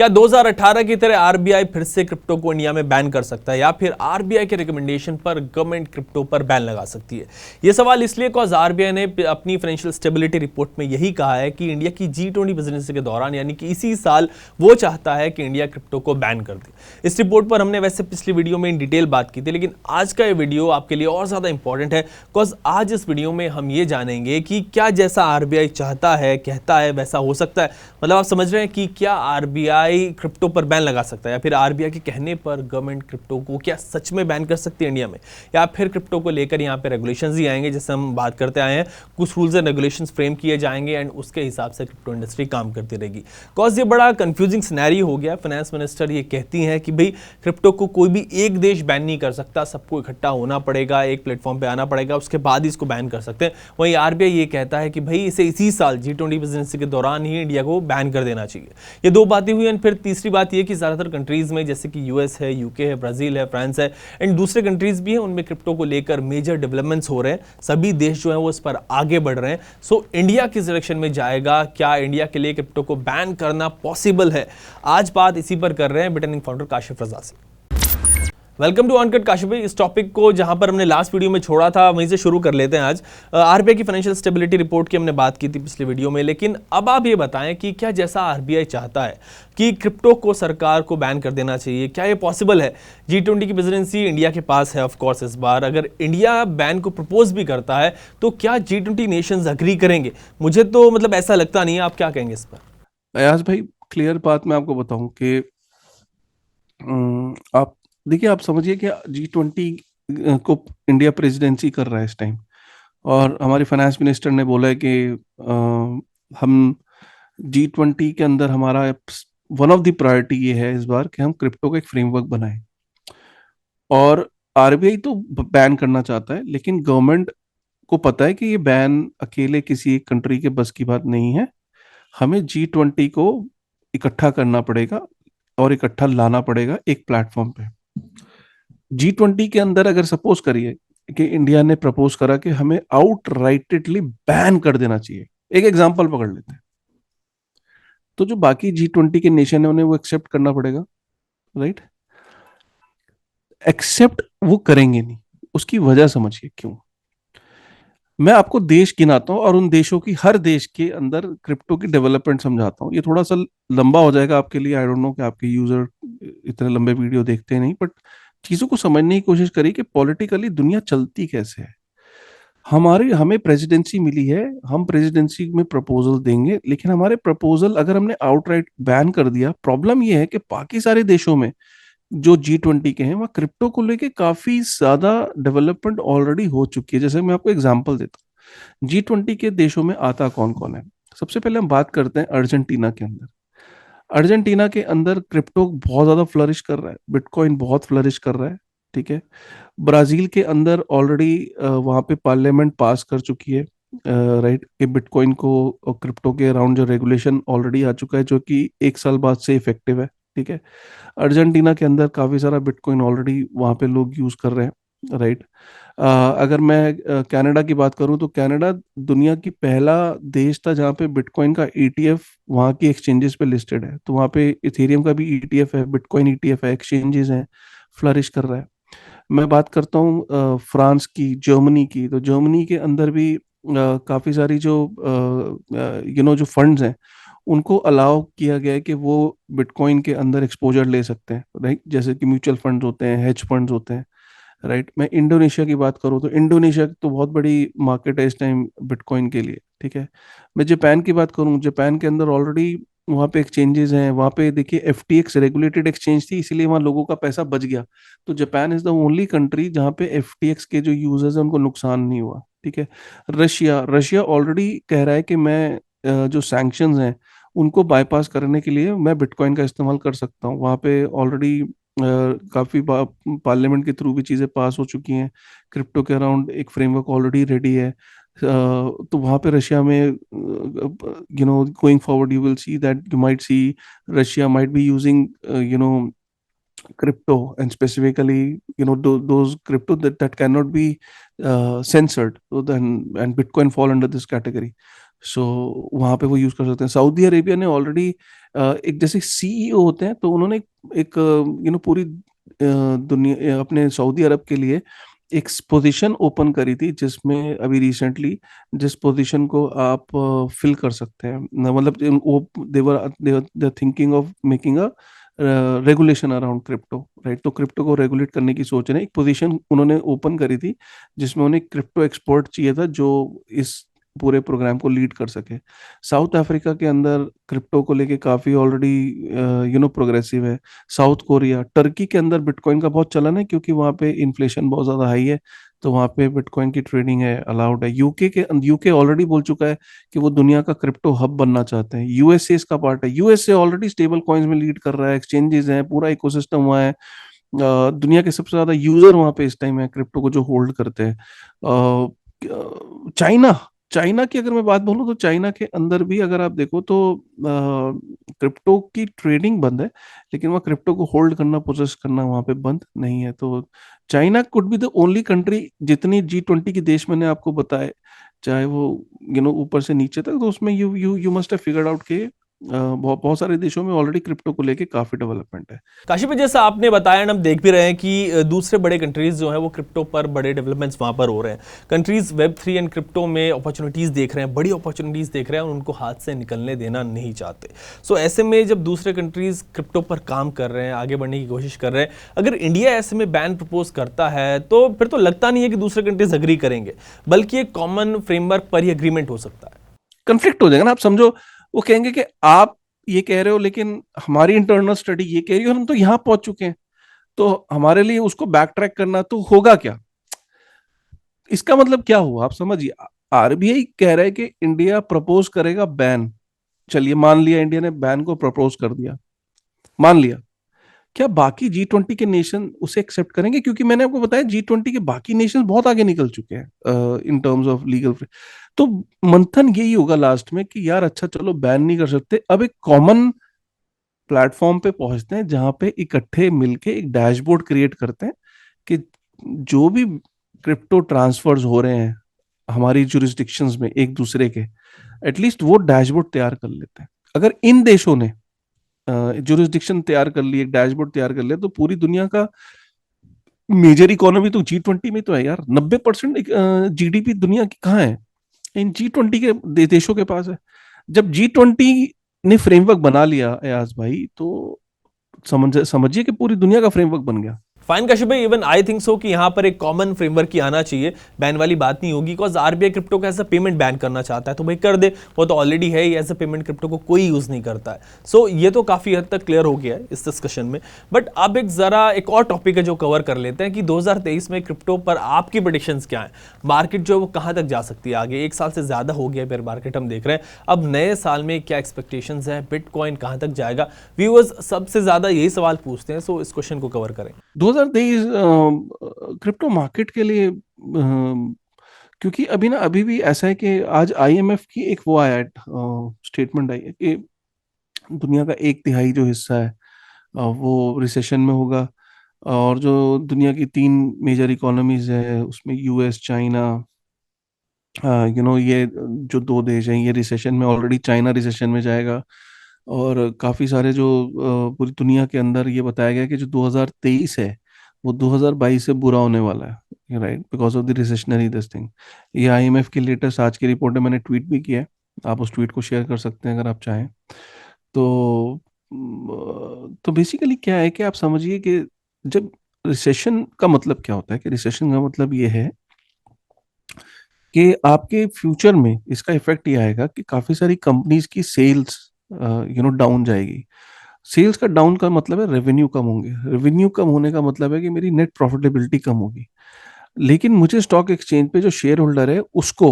क्या 2018 की तरह आरबीआई फिर से क्रिप्टो को इंडिया में बैन कर सकता है या फिर आरबीआई के रिकमेंडेशन पर गवर्नमेंट क्रिप्टो पर बैन लगा सकती है? ये सवाल इसलिए कॉज आरबीआई ने अपनी फाइनेंशियल स्टेबिलिटी रिपोर्ट में यही कहा है कि इंडिया की G20 प्रेसिडेंसी के दौरान यानी कि इसी साल वो चाहता है कि इंडिया क्रिप्टो को बैन कर दे। इस रिपोर्ट पर हमने वैसे पिछली वीडियो में इन डिटेल बात की थी, लेकिन आज का ये वीडियो आपके लिए और ज्यादा इंपॉर्टेंट है बिकॉज आज इस वीडियो में हम ये जानेंगे कि क्या जैसा आरबीआई चाहता है कहता है वैसा हो सकता है। मतलब आप समझ रहे हैं कि क्या आरबीआई क्रिप्टो पर बैन लगा सकता है या फिर आरबीआई के कहने पर गवर्नमेंट क्रिप्टो को क्या सच में बैन कर सकती है इंडिया में, या फिर क्रिप्टो को लेकर यहाँ पे रेगुलेशंस ही आएंगे जैसे हम बात करते आए हैं, कुछ रूल्स एंड रेगुलेशंस फ्रेम किए जाएंगे एंड उसके हिसाब से क्रिप्टो इंडस्ट्री काम करती रहेगी। कॉज ये बड़ा कंफ्यूजिंग सिनेरियो हो गया। फाइनेंस मिनिस्टर ये कहती हैं कि भाई क्रिप्टो को कोई भी एक देश बैन नहीं कर सकता, सबको इकट्ठा होना पड़ेगा, एक प्लेटफॉर्म पे आना पड़ेगा, उसके बाद ही इसको बैन कर सकते हैं। वहीं आरबीआई ये कहता है कि भाई इसे इसी साल G20 प्रेसिडेंसी के दौरान ही इंडिया को बैन कर देना चाहिए। ये दो बातें हुई। एंड फिर तीसरी बात ये कि ज्यादातर कंट्रीज में जैसे कि यूएस है, यूके है, ब्राजील है, फ्रांस है एंड दूसरे कंट्रीज भी हैं, उनमें क्रिप्टो को लेकर मेजर डेवलपमेंट्स हो रहे हैं। सभी देश जो है वो इस पर आगे बढ़ रहे हैं। सो इंडिया किस डायरेक्शन में जाएगा, क्या इंडिया के लिए क्रिप्टो को बैन करना पॉसिबल है? आज बात इसी पर कर रहे हैं बिटनिंग फाउंडर काशिफ रजा से। वेलकम टू अनकट काशिफ भाई। इस टॉपिक को जहां पर हमने लास्ट वीडियो में छोड़ा था वहीं से शुरू कर लेते हैं। आज आरबीआई की फाइनेंशियल स्टेबिलिटी रिपोर्ट की हमने बात की थी पिछले वीडियो में, लेकिन अब आप ये बताएं कि क्या जैसा आरबीआई चाहता है कि क्रिप्टो को सरकार को बैन कर देना चाहिए, क्या ये पॉसिबल है? G20 की प्रेसिडेंसी इंडिया के पास है ऑफ कोर्स इस बार। अगर इंडिया बैन को प्रपोज भी करता है तो क्या G20 नेशंस अग्री करेंगे? मुझे तो मतलब ऐसा लगता नहीं है। आप क्या कहेंगे इस पर? अयाज भाई, क्लियर बात मैं आपको बताऊं कि आप देखिए, आप समझिए कि G20 को इंडिया प्रेसिडेंसी कर रहा है इस टाइम, और हमारी फाइनेंस मिनिस्टर ने बोला है कि हम G20 के अंदर हमारा वन ऑफ द प्रायोरिटी ये है इस बार कि हम क्रिप्टो का एक फ्रेमवर्क बनाएं। और आरबीआई तो बैन करना चाहता है, लेकिन गवर्नमेंट को पता है कि ये बैन अकेले किसी एक कंट्री के बस की बात नहीं है। हमें G20 को इकट्ठा करना पड़ेगा और इकट्ठा लाना पड़ेगा एक प्लेटफॉर्म पे। G20 के अंदर अगर सपोज करिए कि इंडिया ने प्रपोज करा कि हमें आउटराइटेडली बैन कर देना चाहिए, एक एग्जांपल पकड़ लेते हैं, तो जो बाकी G20 के नेशन है उन्हें वो एक्सेप्ट करना पड़ेगा, राइट? एक्सेप्ट वो करेंगे नहीं। उसकी वजह समझिए क्यों। मैं आपको देश गिनाता हूँ और उन देशों की, हर देश के अंदर क्रिप्टो की डेवलपमेंट समझाता हूँ। ये थोड़ा सा लंबा हो जाएगा आपके लिए, आई डोंट नो कि आपके यूजर इतने लंबे वीडियो देखते नहीं, बट चीजों को समझने की कोशिश करिए कि पॉलिटिकली दुनिया चलती कैसे है। हमें प्रेसिडेंसी मिली है, हम प्रेसिडेंसी में प्रपोजल देंगे, लेकिन हमारे प्रपोजल अगर हमने आउटराइट बैन कर दिया, प्रॉब्लम ये है कि बाकी सारे देशों में जो G20 के हैं वहाँ क्रिप्टो को लेके काफी ज्यादा डेवलपमेंट ऑलरेडी हो चुकी है। जैसे मैं आपको एग्जांपल देता हूँ, G20 के देशों में आता कौन कौन है। सबसे पहले हम बात करते हैं अर्जेंटीना के अंदर। अर्जेंटीना के अंदर क्रिप्टो बहुत ज्यादा फ्लरिश कर रहा है, बिटकॉइन बहुत फ्लरिश कर रहा है, ठीक है। ब्राजील के अंदर ऑलरेडी वहाँ पे पार्लियामेंट पास कर चुकी है, राइट, कि बिटकॉइन को और क्रिप्टो के अराउंड जो रेगुलेशन ऑलरेडी आ चुका है, जो कि एक साल बाद से इफेक्टिव है, ठीक है। अर्जेंटीना के अंदर काफी सारा बिटकॉइन ऑलरेडी वहाँ पे लोग यूज कर रहे हैं, राइट। अगर मैं कनाडा की बात करूं तो कनाडा दुनिया की पहला देश था जहाँ पे बिटकॉइन का ईटीएफ वहाँ की एक्सचेंजेस पे लिस्टेड है। तो वहाँ पे इथेरियम का भी ईटीएफ है, बिटकॉइन ईटीएफ है, एक्सचेंजेस हैं, फ्लरिश कर रहा है। मैं बात करता हूँ फ्रांस की, जर्मनी की। तो जर्मनी के अंदर भी काफी सारी जो जो फंड्स हैं उनको अलाउ किया गया है कि वो बिटकॉइन के अंदर एक्सपोजर ले सकते हैं, राइट। जैसे कि म्यूचुअल फंड्स होते हैं, हेज फंड्स होते हैं, राइट। मैं इंडोनेशिया की बात करूँ तो इंडोनेशिया तो बहुत बड़ी मार्केट है इस टाइम बिटकॉइन के लिए, ठीक है। मैं जापान की बात करूँ, जापान के अंदर ऑलरेडी वहाँ पे एक्सचेंजेस हैं। वहाँ पे देखिए एफटीएक्स रेगुलेटेड एक्सचेंज थी, इसीलिए वहाँ लोगों का पैसा बच गया। तो Japan is the only country जहाँ पे एफटीएक्स के जो यूजर्स हैं उनको नुकसान नहीं हुआ, ठीक है। रशिया रशिया ऑलरेडी कह रहा है कि मैं जो सैंक्शंस हैं उनको बाईपास करने के लिए मैं बिटकॉइन का इस्तेमाल कर सकता हूँ। वहाँ पे ऑलरेडी काफी पार्लियामेंट के थ्रू भी चीजें पास हो चुकी हैं। क्रिप्टो के अराउंड एक फ्रेमवर्क ऑलरेडी रेडी है। तो वहाँ पे रशिया में going forward you will see that you might see Russia might be using crypto, and specifically those crypto that cannot be censored, so then and bitcoin fall under this category. सो वहाँ पे वो use कर सकते हैं। Saudi Arabia ने already एक जैसे CEO होते हैं, तो उन्होंने एक पूरी दुनिया अपने सऊदी अरब के लिए एक पोजीशन ओपन करी थी, जिसमें अभी रिसेंटली जिस पोजीशन को आप फिल कर सकते हैं, मतलब वो देवर thinking of making a regulation around crypto, right. तो क्रिप्टो को रेगुलेट करने की सोच रहे हैं। एक पोजीशन उन्होंने ओपन करी थी जिसमें उन्हें क्रिप्टो एक्सपर्ट चाहिए था जो इस पूरे प्रोग्राम को लीड कर सके। साउथ अफ्रीका के अंदर क्रिप्टो को लेके काफी ऑलरेडी प्रोग्रेसिव है। साउथ कोरिया, टर्की के अंदर बिटकॉइन का बहुत चलन है, क्योंकि वहाँ पे इन्फ्लेशन बहुत ज्यादा हाई है, तो वहाँ पे बिटकॉइन की ट्रेडिंग है, अलाउड है। यूके ऑलरेडी बोल चुका है कि वो दुनिया का क्रिप्टो हब बनना चाहते हैं। यूएसए इसका पार्ट है। यूएसए ऑलरेडी स्टेबल कॉइन्स में लीड कर रहा है, एक्सचेंजेस हैं, पूरा इकोसिस्टम हुआ है। दुनिया के सबसे ज्यादा यूजर वहाँ पे इस टाइम है क्रिप्टो को जो होल्ड करते हैं। चाइना चाइना की अगर मैं बात बोलूँ, तो चाइना के अंदर भी अगर आप देखो तो क्रिप्टो की ट्रेडिंग बंद है, लेकिन वहाँ क्रिप्टो को होल्ड करना, प्रोसेस करना वहाँ पे बंद नहीं है। तो China could be the only country, जितनी G20 के देश मैंने आपको बताए, चाहे वो ऊपर से नीचे तक, तो उसमें you you you must have figured out के बहुत बहुत सारे देशों में ऑलरेडी क्रिप्टो को लेके काफी डेवलपमेंट है। काशी पे जैसा आपने बताया, हम देख भी रहे हैं कि दूसरे बड़े कंट्रीज जो हैं वो क्रिप्टो पर बड़े डेवलपमेंट्स वहाँ पर हो रहे हैं। कंट्रीज वेब 3 एंड क्रिप्टो में अपॉर्चुनिटीज़ देख रहे हैं, बड़ी अपॉर्चुनिटीज़ देख रहे हैं और उनको हाथ से निकलने देना नहीं चाहते। सो ऐसे में जब दूसरे कंट्रीज क्रिप्टो पर काम कर रहे हैं, आगे बढ़ने की कोशिश कर रहे हैं, अगर इंडिया ऐसे में बैन प्रपोज करता है तो फिर तो लगता नहीं है कि दूसरे कंट्रीज अग्री करेंगे, बल्कि एक कॉमन फ्रेमवर्क पर ही अग्रीमेंट हो सकता है। कंफ्लिक्ट हो जाएगा ना। आप समझो, वो कहेंगे कि आप ये कह रहे हो, लेकिन हमारी इंटरनल स्टडी ये कह रही है, और हम तो यहां पहुंच चुके हैं, तो हमारे लिए उसको बैक ट्रैक करना तो होगा क्या। इसका मतलब क्या हुआ, आप समझिए। आरबीआई कह रहा है कि इंडिया प्रपोज करेगा बैन। चलिए, मान लिया इंडिया ने बैन को प्रपोज कर दिया, मान लिया। क्या बाकी G20 के नेशन उसे एक्सेप्ट करेंगे? क्योंकि मैंने आपको बताया G20 के बाकी नेशन बहुत आगे निकल चुके हैं इन टर्म्स ऑफ लीगल। तो मंथन यही होगा लास्ट में कि यार अच्छा चलो बैन नहीं कर सकते, अब एक कॉमन प्लेटफॉर्म पे पहुंचते हैं जहां पे इकट्ठे मिलके एक डैशबोर्ड क्रिएट करते हैं कि जो भी क्रिप्टो ट्रांसफर्स हो रहे हैं हमारी जुरिस्डिक्शंस में एक दूसरे के, एटलीस्ट वो डैशबोर्ड तैयार कर लेते हैं। अगर इन देशों ने जुरिस्डिक्शन तैयार कर ली, एक डैशबोर्ड तैयार कर लिया, तो पूरी दुनिया का मेजर इकोनॉमी तो G20 में तो है यार। 90% जीडीपी दुनिया की कहाँ है? इन G20 के देशों के पास है। जब G20 ने फ्रेमवर्क बना लिया अयाज भाई, तो समझिए कि पूरी दुनिया का फ्रेमवर्क बन गया। फाइन काशिफ भाई, इवन आई थिंक सो कि यहाँ पर एक कॉमन फ्रेमवर्क ही आना चाहिए, बैन वाली बात नहीं होगी। बिकॉज आरबीआई क्रिप्टो का एज अ पेमेंट बैन करना चाहता है, तो भाई कर दे, वो तो ऑलरेडी है ही, एज अ पेमेंट क्रिप्टो को कोई यूज नहीं करता है। सो ये तो काफी हद तक क्लियर हो गया है इस डिस्कशन में। बट अब एक और टॉपिक है जो कवर कर लेते हैं कि 2023 में क्रिप्टो पर आपकी प्रेडिक्शंस क्या है? मार्केट जो है वो कहाँ तक जा सकती है आगे? एक साल से ज्यादा हो गया बेयर मार्केट हम देख रहे हैं। अब नए साल में क्या एक्सपेक्टेशंस है? बिटकॉइन कहाँ तक जाएगा? व्यूअर्स सबसे ज्यादा यही सवाल पूछते हैं, सो इस क्वेश्चन को कवर करें। 2023 क्रिप्टो मार्केट के लिए क्योंकि अभी भी ऐसा है कि आज आईएमएफ की एक वो आया स्टेटमेंट आई है कि दुनिया का 1/3 जो हिस्सा है वो रिसेशन में होगा। और जो दुनिया की 3 मेजर इकोनॉमीज है उसमें यूएस, चाइना, ये जो 2 देश हैं ये रिसेशन में, ऑलरेडी चाइना रिसेशन में जाएगा। और काफी सारे जो पूरी दुनिया के अंदर ये बताया गया कि जो 2023 है वो 2022 से बुरा होने वाला है, right, because of the recessionary this thing. ये आईएमएफ की लेटेस्ट आज की रिपोर्ट है, मैंने ट्वीट भी किया है, आप उस ट्वीट को शेयर कर सकते हैं अगर आप चाहें। तो बेसिकली क्या है कि आप समझिए कि जब रिसेशन का मतलब क्या होता है, कि रिसेशन का मतलब ये है कि आपके फ्यूचर में इसका इफेक्ट ये आएगा कि काफी सारी कंपनीज की सेल्स डाउन जाएगी। सेल्स का डाउन का मतलब है रेवेन्यू कम होंगे। रेवेन्यू कम होने का मतलब है कि मेरी नेट प्रॉफिटेबिलिटी कम होगी। लेकिन मुझे स्टॉक एक्सचेंज पे जो शेयर होल्डर है उसको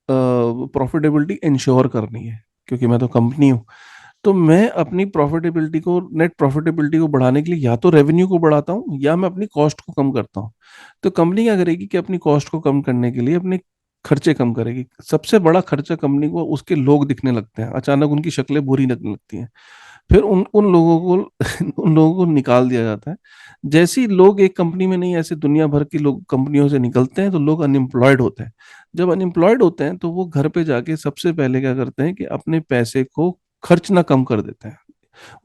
प्रॉफिटेबिलिटी इंश्योर करनी है, क्योंकि मैं तो कंपनी हूँ। तो मैं अपनी प्रॉफिटेबिलिटी को, नेट प्रॉफिटेबिलिटी को बढ़ाने के लिए या तो रेवेन्यू को बढ़ाता हूँ या मैं अपनी कॉस्ट को कम करता हूँ। तो कंपनी क्या करेगी कि अपनी कॉस्ट को कम करने के लिए अपने खर्चे कम करेगी। सबसे बड़ा खर्चा कंपनी को उसके लोग दिखने लगते हैं, अचानक उनकी शक्लें बुरी लगने लगती हैं। फिर उन लोगों को उन लोगों को निकाल दिया जाता है। जैसे ही लोग एक कंपनी में नहीं, ऐसे दुनिया भर की लोग कंपनियों से निकलते हैं तो लोग अनएम्प्लॉयड होते हैं। जब अनएम्प्लॉयड होते हैं तो वो घर पे जाके सबसे पहले क्या करते हैं कि अपने पैसे को खर्चना कम कर देते हैं।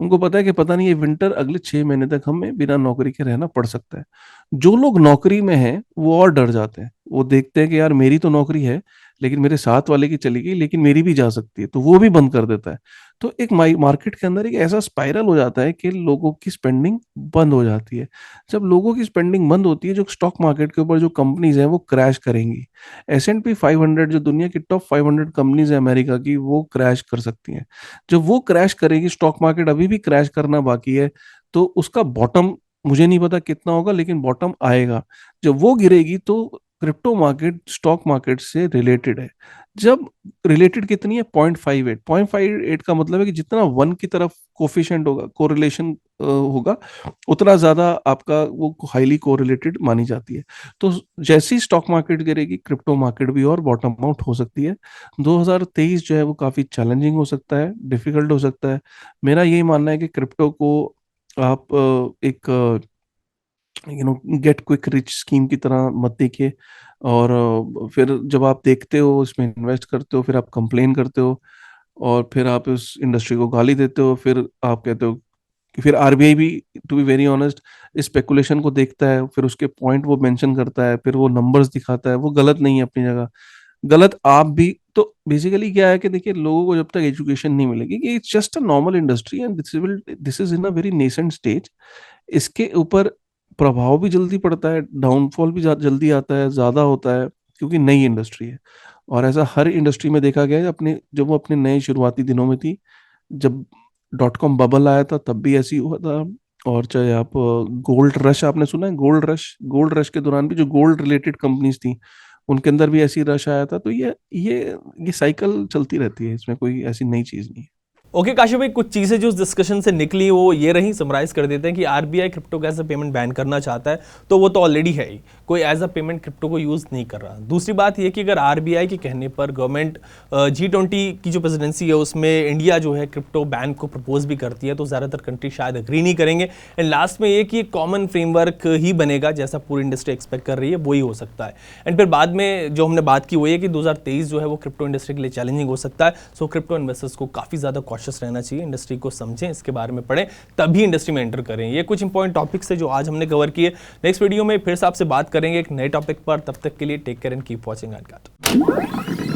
उनको पता है कि पता नहीं ये विंटर अगले 6 महीने तक हमें बिना नौकरी के रहना पड़ सकता है। जो लोग नौकरी में हैं वो और डर जाते हैं। वो देखते हैं कि यार मेरी तो नौकरी है, लेकिन मेरे साथ वाले की चली गई, लेकिन मेरी भी जा सकती है, तो वो भी बंद कर देता है। तो एक मार्केट के अंदर एक ऐसा स्पाइरल हो जाता है कि लोगों की स्पेंडिंग बंद हो जाती है। जब लोगों की स्पेंडिंग बंद होती है, जो स्टॉक मार्केट के ऊपर जो कंपनीज हैं वो क्रैश करेंगी। S&P 500 जो दुनिया की टॉप 500 कंपनीज है अमेरिका की, वो क्रैश कर सकती हैं। जब वो क्रैश करेगी, स्टॉक मार्केट अभी भी क्रैश करना बाकी है, तो उसका बॉटम मुझे नहीं पता कितना होगा, लेकिन बॉटम आएगा। जब वो गिरेगी तो क्रिप्टो मार्केट स्टॉक मार्केट से रिलेटेड है। जब रिलेटेड कितनी है? 0.58। 0.58 का मतलब है कि जितना 1 की तरफ कोफिशिएंट होगा, कोरिलेशन होगा, उतना ज्यादा आपका वो हाईली कोरिलेटेड मानी जाती है। तो जैसी स्टॉक मार्केट गिरेगी, क्रिप्टो मार्केट भी और बॉटम आउट हो सकती है। 2023 जो है वो काफी चैलेंजिंग हो सकता है, डिफिकल्ट हो सकता है। मेरा यही मानना है कि क्रिप्टो को आप एक गेट क्विक रिच स्कीम की तरह मत देखिए। और फिर जब आप देखते हो, इसमें इन्वेस्ट करते हो, फिर आप कंप्लेन करते हो, और फिर आप इस इंडस्ट्री को गाली देते हो, फिर आप कहते हो कि फिर आरबीआई भी, to be very honest, speculation को देखता है, फिर उसके पॉइंट वो मेंशन करता है, फिर वो नंबर्स दिखाता है। वो गलत नहीं है अपनी जगह, गलत आप भी। तो बेसिकली क्या है कि देखिए, लोगों को जब तक एजुकेशन नहीं मिलेगी कि it's just a normal industry and this is in a very nascent stage, इसके ऊपर प्रभाव भी जल्दी पड़ता है, डाउनफॉल भी जल्दी आता है, ज्यादा होता है, क्योंकि नई इंडस्ट्री है। और ऐसा हर इंडस्ट्री में देखा गया है। अपने जब वो अपने नए शुरुआती दिनों में थी, जब .com बबल आया था, तब भी ऐसी हुआ था। और चाहे आप गोल्ड रश, आपने सुना है गोल्ड रश के दौरान भी जो गोल्ड रिलेटेड कंपनीज थी, उनके अंदर भी ऐसी रश आया था। तो ये साइकिल चलती रहती है, इसमें कोई ऐसी नई चीज नहीं है। ओके काशिफ भाई, कुछ चीज़ें जो इस डिस्कशन से निकली वो ये रही, समराइज कर देते हैं कि आरबीआई क्रिप्टो को एज अ पेमेंट बैन करना चाहता है, तो वो तो ऑलरेडी है ही, कोई एज अ पेमेंट क्रिप्टो को यूज़ नहीं कर रहा। दूसरी बात ये कि अगर आरबीआई के कहने पर गवर्नमेंट G20 की जो प्रेसिडेंसी है उसमें इंडिया जो है क्रिप्टो बैन को प्रपोज भी करती है, तो ज़्यादातर कंट्री शायद अग्री नहीं करेंगे। एंड लास्ट में ये कि एक कॉमन फ्रेमवर्क ही बनेगा, जैसा पूरी इंडस्ट्री एक्सपेक्ट कर रही है वही हो सकता है। एंड फिर बाद में जो हमने बात की वो ये कि 2023 जो है वो क्रिप्टो इंडस्ट्री के लिए चैलेंजिंग हो सकता है। सो क्रिप्टो इन्वेस्टर्स को काफ़ी ज़्यादा कॉशियस रहना चाहिए, इंडस्ट्री को समझें, इसके बारे में पढ़ें, तभी इंडस्ट्री में एंटर करें। ये कुछ इंपॉर्टेंट टॉपिक्स है जो आज हमने कवर किए। नेक्स्ट वीडियो में फिर से आपसे बात करेंगे एक नए टॉपिक पर। तब तक के लिए take care and keep watching uncut.